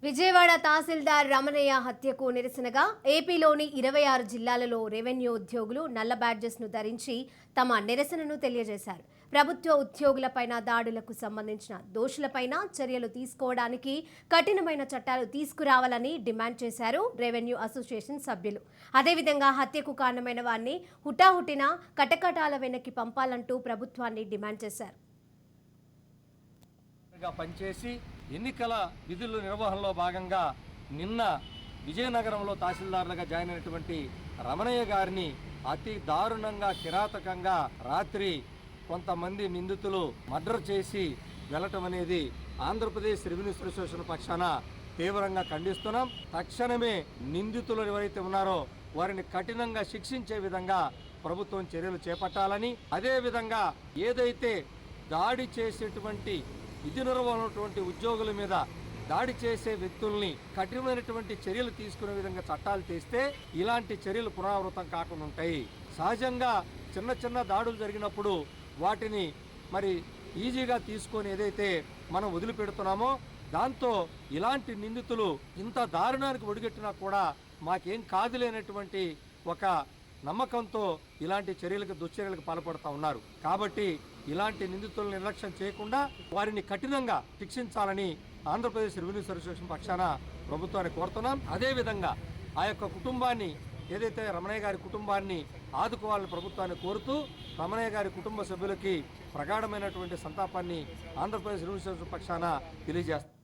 విజయవాడ తహసీల్దార్ రమణయ్య హత్యకు నిరసనగా ఏపీలోని 26 జిల్లాలలో రెవెన్యూ ఉద్యోగులు నల్ల బ్యాడ్జెస్ను ధరించి తమ నిరసనను తెలియజేశారు. ప్రభుత్వ ఉద్యోగులపైన దాడులకు సంబంధించిన దోషులపైన చర్యలు తీసుకోవడానికి కఠినమైన చట్టాలు తీసుకురావాలని డిమాండ్ చేశారు రెవెన్యూ అసోసియేషన్ సభ్యులు. అదేవిధంగా హత్యకు కారణమైన వారిని హుటాహుటిన కటకటాల వెనక్కి పంపాలంటూ ప్రభుత్వాన్ని డిమాండ్ చేశారు. పనిచేసి ఎన్నికల విధుల నిర్వహణలో భాగంగా నిన్న విజయనగరంలో తహసీల్దార్లుగా జాయిన్ అయినటువంటి రమణయ్య గారిని అతి దారుణంగా కిరాతకంగా రాత్రి కొంతమంది నిందితులు మర్డర్ చేసి వెళ్ళటం అనేది ఆంధ్రప్రదేశ్ రెవెన్యూ అసోసియేషన్ పక్షాన తీవ్రంగా ఖండిస్తున్నాం. తక్షణమే నిందితులు ఎవరైతే ఉన్నారో వారిని కఠినంగా శిక్షించే విధంగా ప్రభుత్వం చర్యలు చేపట్టాలని, అదేవిధంగా ఏదైతే దాడి చేసేటువంటి విధి నిర్వహణటువంటి ఉద్యోగుల మీద దాడి చేసే వ్యక్తుల్ని కఠినమైనటువంటి చర్యలు తీసుకునే విధంగా చట్టాలు తెస్తే ఇలాంటి చర్యలు పునరావృతం కాకుండా ఉంటాయి. సహజంగా చిన్న చిన్న దాడులు జరిగినప్పుడు వాటిని మరి ఈజీగా తీసుకొని ఏదైతే మనం వదిలిపెడుతున్నామో దాంతో ఇలాంటి నిందితులు ఇంత దారుణానికి ఒడిగట్టినా కూడా మాకేం కాదులేనటువంటి ఒక నమ్మకంతో ఇలాంటి చర్యలకు దుశ్చర్యలకు పాల్పడుతూ ఉన్నారు. కాబట్టి ఇలాంటి నిందితులను నిర్లక్ష్యం చేయకుండా వారిని కఠినంగా శిక్షించాలని ఆంధ్రప్రదేశ్ రెవెన్యూ అసోసియేషన్ పక్షాన ప్రభుత్వాన్ని కోరుతున్నాం. అదేవిధంగా ఆ యొక్క కుటుంబాన్ని ఏదైతే రమణయ్య గారి కుటుంబాన్ని ఆదుకోవాలని ప్రభుత్వాన్ని కోరుతూ రమణయ్య గారి కుటుంబ సభ్యులకి ప్రగాఢమైనటువంటి సంతాపాన్ని ఆంధ్రప్రదేశ్ రెవెన్యూ అసోసియేషన్ పక్షాన తెలియజేస్తాం.